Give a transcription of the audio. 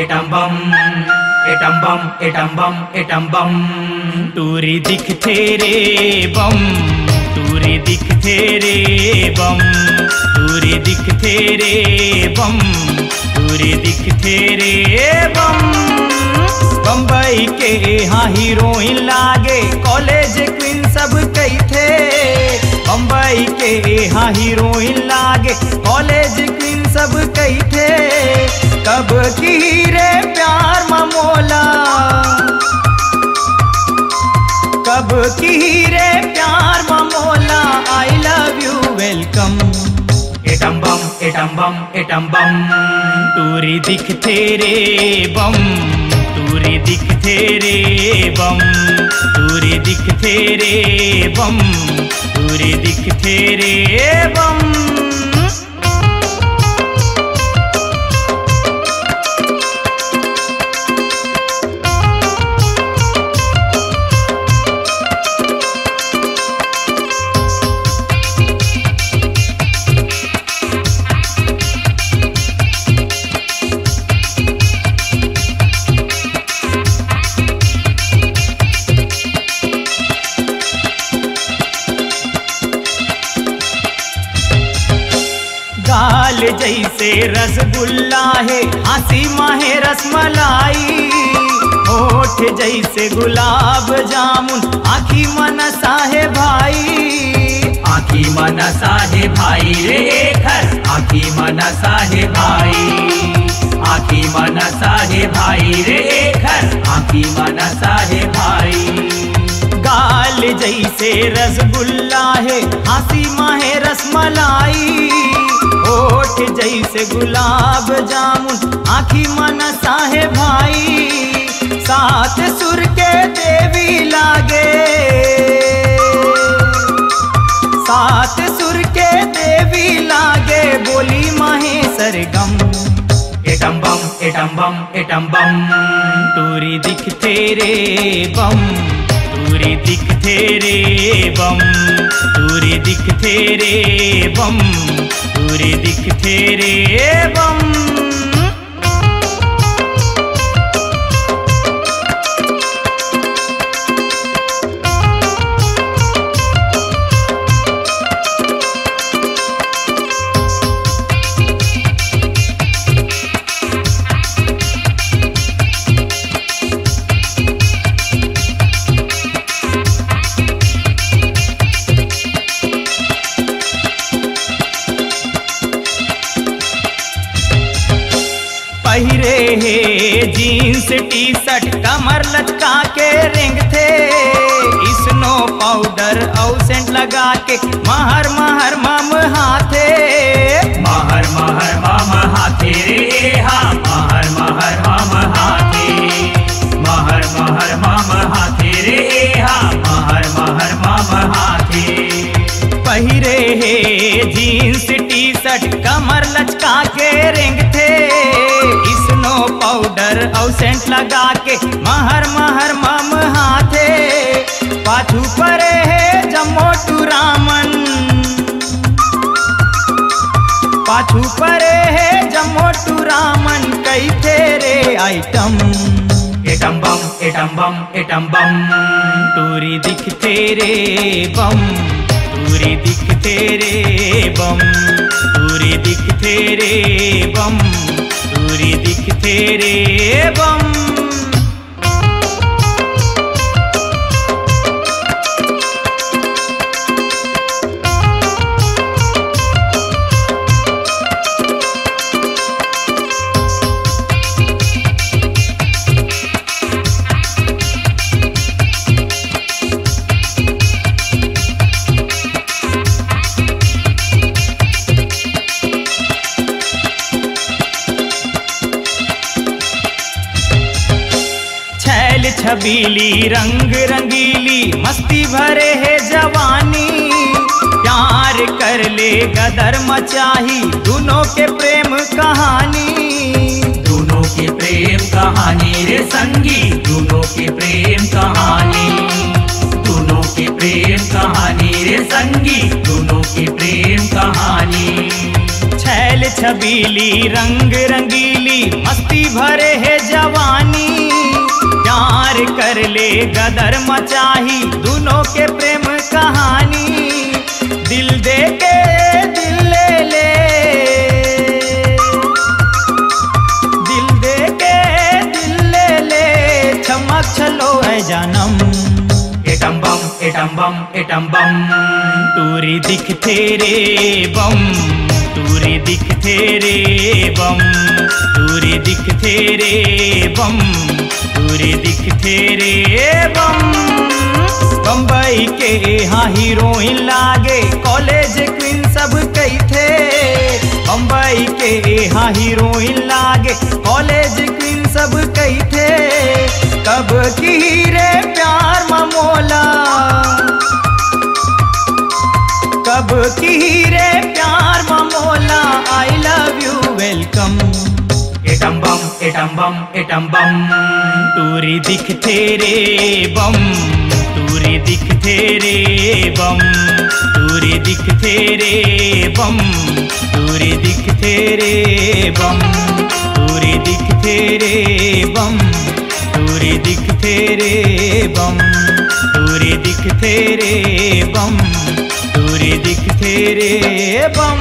Atom bomb atom bomb atom bomb atom bomb. तूरी दिखते रे बम, तूरी दिखते रे बम, तूरी दिखते रे बम, तूरी दिखते रे बम। बम्बई के हाँ हीरोइन लागे कॉलेज क्वीन सब कई थे। बम्बई के हाँ हीरोइन लागे कॉलेज क्वीन सब कई थे। कब की रे प्यार ममोला, कब की रे प्यार ममोला। I love you welcome. Atom bomb atom bomb atom bomb. तूरी दिखते रे बम, तूरी दिखते रे बम, तूरी दिखते रे बम, तूरी दिखते रे बम। गाल जैसे रसगुल्ला है, हंसी माहे रसमलाई। होठ जैसे गुलाब जामुन, आँखी मनसा है भाई। आँखी मनसा है भाई रे घर, आँखी मनसा है भाई। आँखी मनसा है भाई रे घर, आँखी मनसा है भाई। गाल जैसे रसगुल्ला है, हंसी माहे रसमलाई। होठ जैसे गुलाब जामुन, आँखी मनसा है भाई। सात सुर के देवी लागे, सात सुर के देवी लागे। बोली माहे सरगम। Atom bomb atom bomb atom bomb. तूरी दिखते रे बम, तूरी दिखते रे बम, तूरी दिखते रे बम, तूरी दिखते रे बम। पहिरे है जीन्स टी शर्ट, कमर लचका के रेंग थे। स्नो पाउडर और सेंट लगा के महर महर मम हाथे। महर महर मम हाथे रे हाँ, महर महर मम हाथे। महर महर मम हाथे रे हाँ, महर महर मम हाथे। पहिरे है जीन्स टी शर्ट, कमर लचका के रेंग थे। स्नो पाउडर और सेंट लगा के महर महर मम हाथे। पाछू परे है जम्मोटू रामन, पाछू परे है जम्मोटू रामन। कई तेरे item. Atom bomb atom bomb atom bomb. तूरी दिखते रे बम, तूरी दिखते रे बम, तूरी दिखते रे बम, तूरी दिखते रे बम। छबीली रंग रंगीली, मस्ती भरे है जवानी। प्यार कर ले गदर मचाही, दोनों के प्रेम कहानी। दोनों के प्रेम कहानी रे संगी, दोनों के प्रेम कहानी। दोनों के प्रेम कहानी रे संगी, दोनों की प्रेम कहानी। छैल छबीली रंग रंगीली मस्ती भरे है जवानी। प्यार कर ले गदर मचाही दोनों के प्रेम कहानी। दिल दे के दिल ले ले, दिल दे के दिल ले ले, चमक चलो है जानम। Atom bomb atom bomb atom bomb, तूरी दिख तेरे बम, तूरी दिख तेरे बम, तूरी दिख तेरे बम, तूरी दिख तेरे बम। बम्बई के यहाँ हीरोइन लागे कॉलेज क्वीन सब कई थे। बम्बई के यहाँ हीरोइन लागे कॉलेज क्वीन सब कई थे। कब की रे प्यार ममोला, कब की रे प्यार ममोला, I love you welcome. Atom bomb atom bomb atom bomb, तूरी दिख तेरे बम, तूरी दिख तेरे बम, तूरी दिख तेरे बम, तूरी दिख तेरे बम, तूरी दिख तेरे बम, तूरी दिख तेरे बम, तूरी दिख तेरे बम, तूरी दिख तेरे बम।